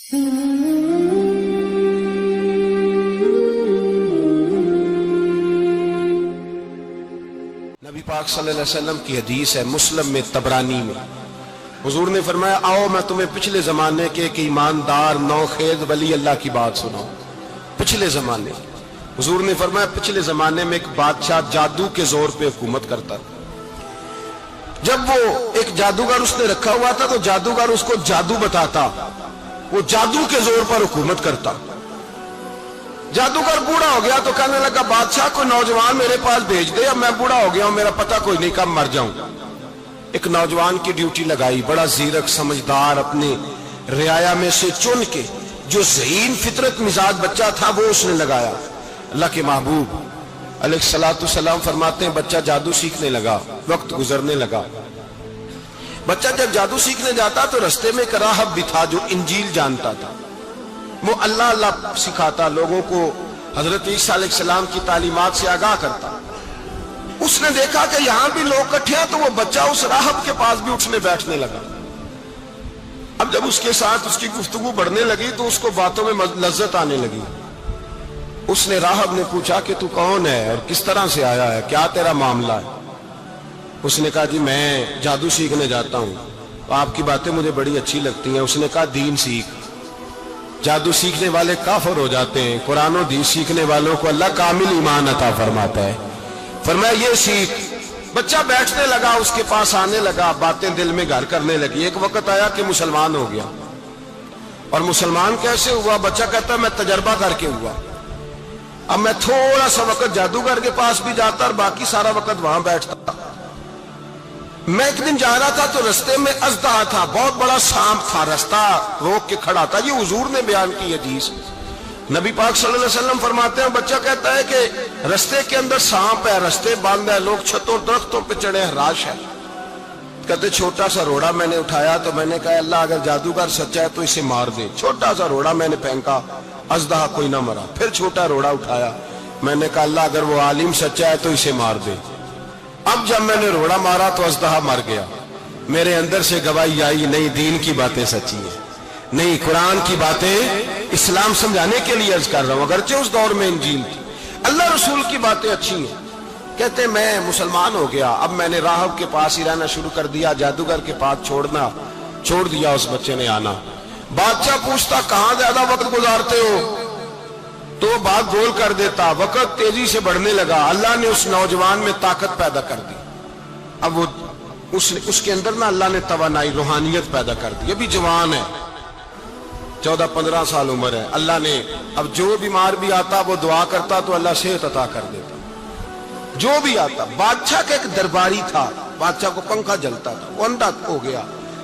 نبی پاک صلی اللہ علیہ وسلم کی حدیث ہے مسلم میں طبرانی میں، حضور نے فرمایا آؤ میں تمہیں پچھلے زمانے کے ایک ایماندار نوخیز ولی اللہ کی بات سناؤں۔ پچھلے زمانے حضور نے فرمایا پچھلے زمانے میں ایک بادشاہ جادو کے زور پہ حکومت کرتا تھا۔ جب وہ ایک جادوگر اس نے رکھا ہوا تھا تو جادوگر اس کو جادو بتاتا، وہ جادو کے زور پر حکومت کرتا۔ جادوگر بوڑھا ہو گیا تو کہنے لگا بادشاہ کو نوجوان میرے پاس بھیج دے، اب میں بوڑھا ہو گیا ہوں، میرا پتہ کوئی نہیں کب مر جاؤں۔ ایک نوجوان کی ڈیوٹی لگائی، بڑا زیرک سمجھدار، اپنے رعایا میں سے چن کے جو ذہین فطرت مزاج بچہ تھا وہ اس نے لگایا۔ اللہ کے محبوب علیہ الصلوۃ والسلام فرماتے ہیں بچہ جادو سیکھنے لگا، وقت گزرنے لگا۔ بچہ جب جادو سیکھنے جاتا تو رستے میں ایک راہب بھی تھا جو انجیل جانتا تھا، وہ اللہ اللہ سکھاتا، لوگوں کو حضرت عیسیٰ علیہ السلام کی تعلیمات سے آگاہ کرتا۔ اس نے دیکھا کہ یہاں بھی لوگ کٹھے ہیں تو وہ بچہ اس راہب کے پاس بھی اٹھنے بیٹھنے لگا۔ اب جب اس کے ساتھ اس کی گفتگو بڑھنے لگی تو اس کو باتوں میں لذت آنے لگی۔ اس نے راہب نے پوچھا کہ تو کون ہے اور کس طرح سے آیا ہے، کیا تیرا معاملہ ہے؟ اس نے کہا جی میں جادو سیکھنے جاتا ہوں، آپ کی باتیں مجھے بڑی اچھی لگتی ہیں۔ اس نے کہا دین سیکھ، جادو سیکھنے والے کافر ہو جاتے ہیں، قرآن و دین سیکھنے والوں کو اللہ کامل ایمان عطا فرماتا ہے۔ فرمایا یہ سیکھ۔ بچہ بیٹھنے لگا، اس کے پاس آنے لگا، باتیں دل میں گھر کرنے لگی۔ ایک وقت آیا کہ مسلمان ہو گیا، اور مسلمان کیسے ہوا؟ بچہ کہتا ہے میں تجربہ کر کے ہوا۔ اب میں تھوڑا سا وقت جادوگر کے پاس بھی جاتا اور باقی سارا وقت وہاں بیٹھتا۔ میں ایک دن جا رہا تھا تو رستے میں اژدہا تھا، بہت بڑا سانپ تھا، رستہ روک کے کھڑا تھا۔ یہ حضور نے بیان کی حدیث۔ نبی پاک صلی اللہ علیہ وسلم فرماتے ہیں بچہ کہتا ہے کہ رستے کے اندر سانپ ہے، رستے بند ہے، لوگ چھتوں درختوں پہ چڑھے ہیں، راش ہے۔ کہتے چھوٹا سا روڑا میں نے اٹھایا تو میں نے کہا اللہ اگر جادوگر سچا ہے تو اسے مار دے۔ چھوٹا سا روڑا میں نے پھینکا، اژدہا کوئی نہ مرا۔ پھر چھوٹا روڑا اٹھایا، میں نے کہا اللہ اگر وہ عالم سچا ہے تو اسے مار دے۔ اب جب میں نے روڑا مارا تو اژدہا مر گیا۔ میرے اندر سے گواہی آئی نہیں دین کی باتیں سچی ہیں، نہیں قرآن کی باتیں اسلام سمجھانے کے لیے عرض کر رہا ہوں، اگرچہ اس دور میں انجیل تھی، اللہ رسول کی باتیں اچھی ہیں۔ کہتے میں مسلمان ہو گیا، اب میں نے راہب کے پاس ہی رہنا شروع کر دیا، جادوگر کے پاس چھوڑ دیا اس بچے نے آنا۔ بادشاہ پوچھتا کہاں زیادہ وقت گزارتے ہو تو وہ بات گول کر دیتا۔ وقت تیزی سے بڑھنے لگا، اللہ نے اس نوجوان میں طاقت پیدا کر دی۔ اب وہ اس کے اندر اللہ نے توانائی روحانیت پیدا کر دی، ابھی جوان ہے، 14-15 سال عمر ہے۔ اللہ نے اب جو بیمار بھی آتا وہ دعا کرتا تو اللہ صحت عطا کر دیتا، جو بھی آتا۔ بادشاہ کا ایک درباری تھا، بادشاہ کو پنکھا جلتا تھا، وہ اندھا ہو گیا،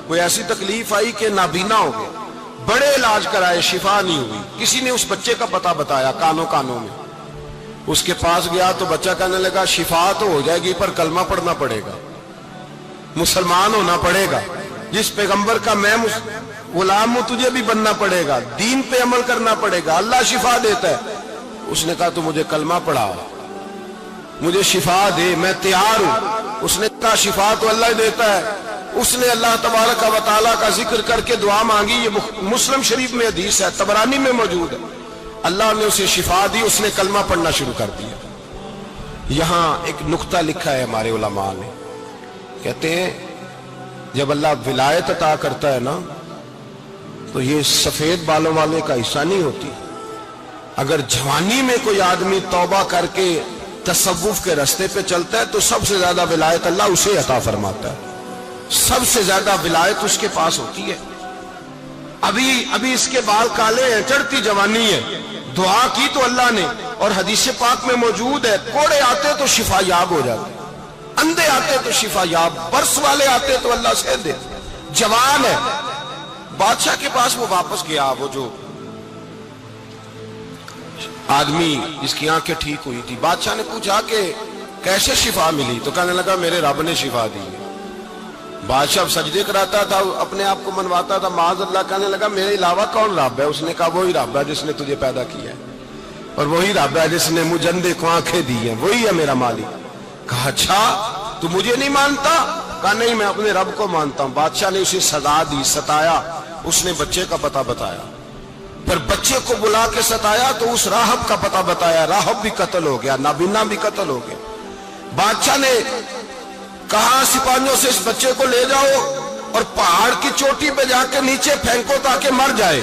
کوئی ایسی تکلیف آئی کہ نابینا ہو گیا، بڑے علاج کرائے شفا نہیں ہوئی۔ کسی نے اس بچے کا پتہ بتایا کانوں میں، اس کے پاس گیا تو بچہ کہنے لگا شفا تو ہو جائے گی پر کلمہ پڑھنا پڑے گا، مسلمان ہونا پڑے گا، جس پیغمبر کا میں غلام ہوں تجھے بھی بننا پڑے گا، دین پہ عمل کرنا پڑے گا، اللہ شفا دیتا ہے۔ اس نے کہا تو مجھے کلمہ پڑھا، مجھے شفا دے، میں تیار ہوں۔ اس نے کہا شفا تو اللہ دیتا ہے۔ اس نے اللہ تبارک و تعالیٰ کا ذکر کر کے دعا مانگی، یہ مسلم شریف میں حدیث ہے، طبرانی میں موجود ہے۔ اللہ نے اسے شفا دی، اس نے کلمہ پڑھنا شروع کر دیا۔ یہاں ایک نقطہ لکھا ہے ہمارے علماء نے، کہتے ہیں جب اللہ ولایت عطا کرتا ہے نا تو یہ سفید بالوں والے کا حصہ نہیں ہوتی۔ اگر جوانی میں کوئی آدمی توبہ کر کے تصوف کے رستے پہ چلتا ہے تو سب سے زیادہ ولایت اللہ اسے عطا فرماتا ہے، سب سے زیادہ ولایت اس کے پاس ہوتی ہے۔ ابھی اس کے بال کالے ہیں، چڑھتی جوانی ہے، دعا کی تو اللہ نے، اور حدیث پاک میں موجود ہے کوڑے آتے تو شفا یاب ہو جاتے، اندھے آتے تو شفا یاب، برس والے آتے تو اللہ سے دے، جوان ہے۔ بادشاہ کے پاس وہ واپس گیا، وہ جو آدمی جس کی آنکھیں ٹھیک ہوئی تھی۔ بادشاہ نے پوچھا کہ کیسے شفا ملی؟ تو کہنے لگا میرے رب نے شفا دی۔ بادشاہ سجدے کراتا تھا، اپنے آپ کو منواتا تھا، معاذ اللہ، کہنے لگا میرے علاوہ کون رب ہے؟ اس نے کہا وہی رب ہے جس نے تجھے پیدا کیا ہے، اور وہی رب ہے جس نے مجھے اندھے کو آنکھیں دی ہیں، وہی ہے میرا مالک۔ کہا اچھا تو مجھے نہیں مانتا؟ کہا نہیں میں اپنے رب کو مانتا ہوں۔ بادشاہ نے اسے سزا دی، ستایا، اس نے بچے کا پتہ بتایا، پھر بچے کو بلا کے ستایا تو اس راہب کا پتہ بتایا، راہب بھی قتل ہو گیا، نابینا بھی قتل ہو گیا۔ بادشاہ نے کہا سپاہیوں سے اس بچے کو لے جاؤ اور پہاڑ کی چوٹی پہ جا کے نیچے پھینکو تاکہ مر جائے۔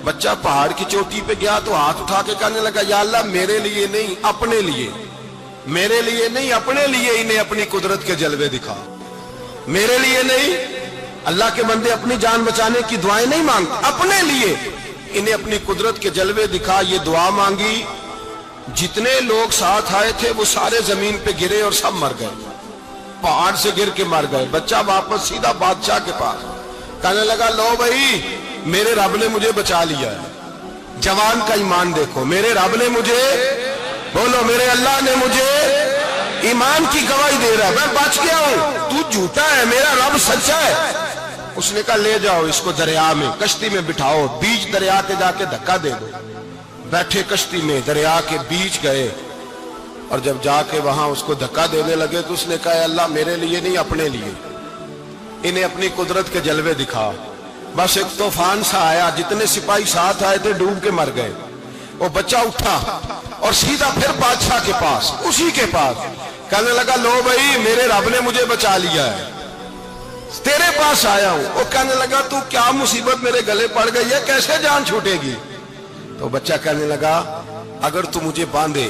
بچہ پہاڑ کی چوٹی پہ گیا تو ہاتھ اٹھا کے کہنے لگا یا اللہ میرے لیے نہیں اپنے لیے، میرے لیے نہیں اپنے لیے انہیں اپنی قدرت کے جلوے دکھا، میرے لیے نہیں۔ اللہ کے بندے اپنی جان بچانے کی دعائیں نہیں مانگتے، اپنے لیے انہیں اپنی قدرت کے جلوے دکھا۔ یہ دعا مانگی، جتنے لوگ ساتھ آئے تھے وہ سارے زمین پہ گرے اور سب مر گئے، پہاڑ سے گر کے مر گئے۔ بچہ واپس سیدھا بادشاہ کے پاس کہنے لگا لو بھائی میرے رب نے مجھے بچا لیا ہے۔ جوان کا ایمان دیکھو، میرے رب نے مجھے، بولو میرے اللہ نے مجھے ایمان کی گواہی دے رہا ہے، میں بچ گیا ہوں، تو جھوٹا ہے، میرا رب سچا ہے۔ اس نے کہا لے جاؤ اس کو دریا میں، کشتی میں بٹھاؤ، بیچ دریا کے جا کے دھکا دے دو۔ بیٹھے کشتی میں، دریا کے بیچ گئے اور جب جا کے وہاں اس کو دھکا دینے لگے تو اس نے کہا اللہ میرے لیے نہیں اپنے لیے انہیں اپنی قدرت کے جلوے دکھا۔ بس ایک طوفان سا آیا، جتنے سپاہی ساتھ آئے تھے ڈوب کے مر گئے۔ وہ بچہ اٹھا اور سیدھا پھر بادشاہ کے پاس، اسی کے پاس کہنے لگا لو بھائی میرے رب نے مجھے بچا لیا ہے، تیرے پاس آیا ہوں۔ وہ کہنے لگا تو کیا مصیبت میرے گلے پڑ گئی ہے، کیسے جان چھوٹے گی؟ تو بچہ کہنے لگا اگر تو مجھے باندھے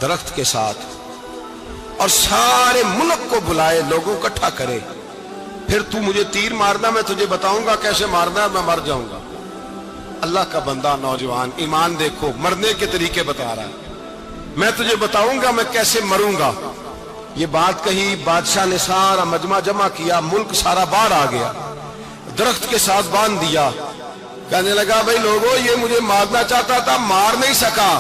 درخت کے ساتھ اور سارے ملک کو بلائے، لوگوں کو اکٹھا کرے، پھر تو مجھے تیر مارنا، میں تجھے بتاؤں گا کیسے مارنا ہے، میں مر جاؤں گا۔ اللہ کا بندہ نوجوان ایمان دیکھو، مرنے کے طریقے بتا رہا ہے، میں تجھے بتاؤں گا میں کیسے مروں گا۔ یہ بات کہی، بادشاہ نے سارا مجمع جمع کیا، ملک سارا باہر آ گیا، درخت کے ساتھ باندھ دیا۔ کہنے لگا بھائی لوگوں یہ مجھے مارنا چاہتا تھا، مار نہیں سکا،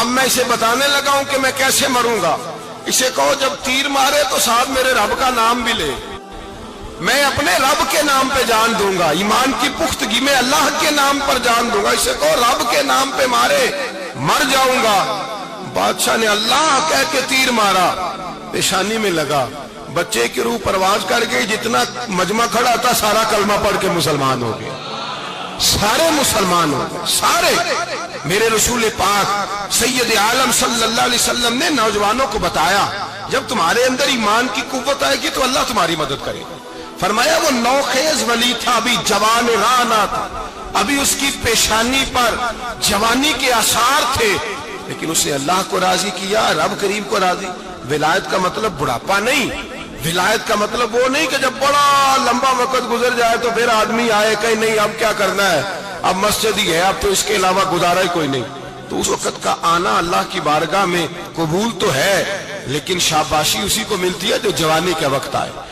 اب میں اسے بتانے لگا ہوں کہ میں کیسے مروں گا۔ اسے کہو جب تیر مارے تو ساتھ میرے رب کا نام بھی لے، میں اپنے رب کے نام پہ جان دوں گا، ایمان کی پختگی میں اللہ کے نام پر جان دوں گا۔ اسے کہو رب کے نام پہ مارے، مر جاؤں گا۔ بادشاہ نے اللہ کہہ کے تیر مارا، پیشانی میں لگا، بچے کی روح پرواز کر گئی، جتنا مجمع کھڑا تھا سارا کلمہ پڑھ کے مسلمان ہو گئے، سارے مسلمان ہو گئے، سارے۔ میرے رسول پاک سید عالم صلی اللہ علیہ وسلم نے نوجوانوں کو بتایا جب تمہارے اندر ایمان کی قوت آئے گی تو اللہ تمہاری مدد کرے گا۔ فرمایا وہ نوخیز ولی تھا، ابھی جوان رانا تھا، ابھی اس کی پیشانی پر جوانی کے آثار تھے، لیکن اس نے اللہ کو راضی کیا، رب کریم کو راضی۔ ولایت کا مطلب بڑھاپا نہیں، ولایت کا مطلب وہ نہیں کہ جب بڑا لمبا وقت گزر جائے تو پھر آدمی آئے کہ نہیں اب کیا کرنا ہے، اب مسجد ہی ہے، اب تو اس کے علاوہ گزارا ہی کوئی نہیں۔ تو اس وقت کا آنا اللہ کی بارگاہ میں قبول تو ہے، لیکن شاباشی اسی کو ملتی ہے جو جوانی کے وقت آئے۔